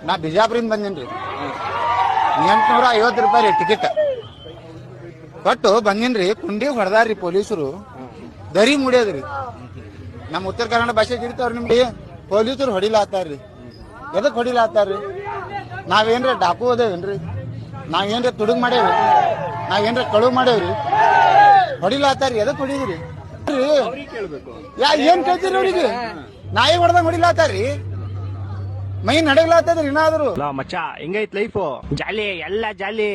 ನಾ ಬಿಜಾಪುರಿಂದ ಬಂದಿನ್ರಿ. 850 ರೂಪಾಯಿ ರೀ ಟಿಕೆಟ್ ಕೊಟ್ಟು ಬಂದಿನ್ರಿ. ಕುಂಡಿ ಹೊಡೆದಾರ್ರಿ ಪೊಲೀಸರು, ದರಿ ಮುಡಿಯೋದ್ರಿ. ನಮ್ಮ ಉತ್ತರ ಕನ್ನಡ ಭಾಷೆ ಗಿಡ್ತಾವ್ರಿ. ನಿಮ್ಗೆ ಪೊಲೀಸರು ಹೊಡಿಲಾತಾರ್ರಿ. ಎದಕ್ ಹೊಡಿಲಾತಾರ್ರಿ? ನಾವೇನ್ರ ಡಾಕು ಅದೇವೇನ್ರಿ? ನಾವೇನ್ರ ತುಡುಗ್ ಮಾಡೇವ್ರಿ? ನಾವೇನ್ರ ಕಳುವು ಮಾಡೇವ್ರಿ? ಹೊಡಿಲಾತಾರ್ರಿ. ಎದಕ್ ಹೊಡಿದ್ರಿ? ಏನ್ ಕೇಳ್ತೀರಿ ಅವ್ರಿಗೆ? ನಾಯಿ ಹೊಡೆದಂಗ್ ಹೊಡಿಲಾತಾರ್ರಿ. ಮೈ ನಡಗ್ಲಾತದ್ರಿ. ಏನಾದ್ರು ಮಚ್ಚ ಹಿಂಗೈತ್ ಲೈಫ್? ಜಾಲಿ ಎಲ್ಲ ಜಾಲಿ.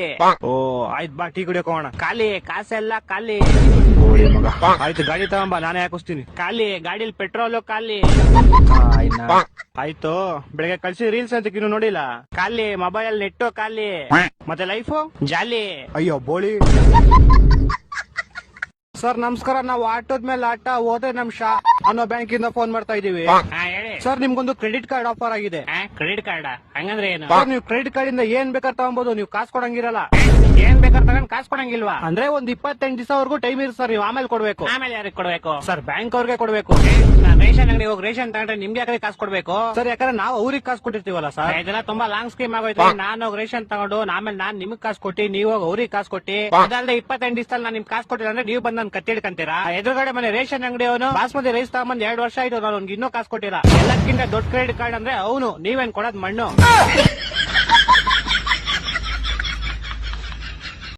ಓ ಆಯ್ತ್ ಬಾ ಟೀ ಕುಡಿಯೋಕೆ ಹೋಗೋಣ. ಖಾಲಿ ಕಾಸೆಲ್ಲ ಖಾಲಿ. ಆಯ್ತು ಗಾಡಿ ತಗೊಂಬ, ನಾನೇ ಹಾಕಿಸ್ತೀನಿ. ಖಾಲಿ ಗಾಡಿಲಿ ಪೆಟ್ರೋಲ್ ಖಾಲಿ. ಆಯ್ತು ಬೆಳಗ್ಗೆ ಕಳ್ಸಿ ರೀಲ್ಸ್ ಅಂತ ಇನ್ನು ನೋಡಿಲ್ಲ. ಖಾಲಿ ಮೊಬೈಲ್ ನೆಟ್ಟು ಖಾಲಿ. ಮತ್ತೆ ಲೈಫು ಜಾಲಿ. ಅಯ್ಯೋ ಬೋಳಿ. ಸರ್ ನಮಸ್ಕಾರ, ನಾವು ಆಟೋದ ಮೇಲೆ ಆಟ ಹೋದ್ರೆ ನಮ್ ಶಾ ಅನ್ನೋ ಬ್ಯಾಂಕ್ ಇಂದ ಫೋನ್ ಮಾಡ್ತಾ ಇದೀವಿ. ಸರ್ ನಿಮ್ಗೊಂದು ಕ್ರೆಡಿಟ್ ಕಾರ್ಡ್ ಆಫರ್ ಆಗಿದೆ. ಕ್ರೆಡಿಟ್ ಕಾರ್ಡ್ ಹಂಗಂದ್ರೆ ಏನು? ನೀವು ಕ್ರೆಡಿಟ್ ಕಾರ್ಡ್ ಇಂದ ಏನ್ ಬೇಕಾದ್ರೆ ತಗೊಬಹುದು, ನೀವು ಕಾಸು ಕೊಡಂಗಿರಲ್ಲ. ಏನ್ ಬೇಕಾದ್ರೆ ತಗೊಂಡ್ ಕಾಸು ಕೊಡಂಗಿಲ್ವಾ? ಅಂದ್ರೆ ಒಂದ್ 28 ದಿವಸವರೆಗೂ ಟೈಮ್ ಇರುತ್ತೆ ಸರ್. ನೀವು ಆಮೇಲೆ ಕೊಡ್ಬೇಕು. ಆಮೇಲೆ ಯಾರಿಗೆ ಕೊಡ್ಬೇಕು ಸರ್? ಬ್ಯಾಂಕ್ ಅವ್ರಿಗೆ ಕೊಡ್ಬೇಕು. ರೇಷನ್ ಅಂಗಡಿ ಹೋಗಿ ರೇಷನ್ ತಗೊಂಡ್ರೆ ನಿಮ್ಗೆ ಯಾಕೆ ಕಾಸು ಕೊಡ್ಬೇಕು ಸರ್? ಯಾಕಂದ್ರೆ ನಾವು ಅವ್ರಿಗೆ ಕಾಸು ಕೊಟ್ಟಿರ್ತೀವಲ್ಲ ಸರ್. ಇದೆಲ್ಲ ತುಂಬಾ ಲಾಂಗ್ ಸ್ಕೀಮ್ ಆಗೋಯ್ತು. ನಾನು ಹೋಗಿ ರೇಷನ್ ತಗೊಂಡು ಆಮೇಲೆ ನಾನ್ ನಿಮ್ಗೆ ಕಾಸು ಕೊಟ್ಟಿ, ನೀವು ಹೋಗಿ ಅವ್ರಿಗೆ ಕಾಸು ಕೊಟ್ಟಿ, ಅದಲ್ಲದೆ 28 ದಿವಸದಲ್ಲಿ ನಾನು ನಿಮ್ಗೆ ಕಾಸು ಕೊಟ್ಟಿಲ್ಲ ಅಂದ್ರೆ ನೀವು ಬಂದ್ ನನ್ ಕತ್ತಿಡ್ಕಂತೀರಾ? ಎದುರುಗಡೆ ಮನೆ ರೇಷನ್ ಅಂಗಡಿ ಅವನು ಬಾಸ್ಮತಿ ರೈಸ್ ತಗೊಂಡ್ 2 ವರ್ಷ ಆಯ್ತು, ನಾನು ಇನ್ನೂ ಕಾಸು ಕೊಟ್ಟಿಲ್ಲ. ಎಲ್ಲಕ್ಕಿಂತ ದೊಡ್ಡ ಕ್ರೆಡಿಟ್ ಕಾರ್ಡ್ ಅಂದ್ರೆ ಅವನು. ನೀವೇನ್ ಕೊಡೋದ್ ಮಣ್ಣು.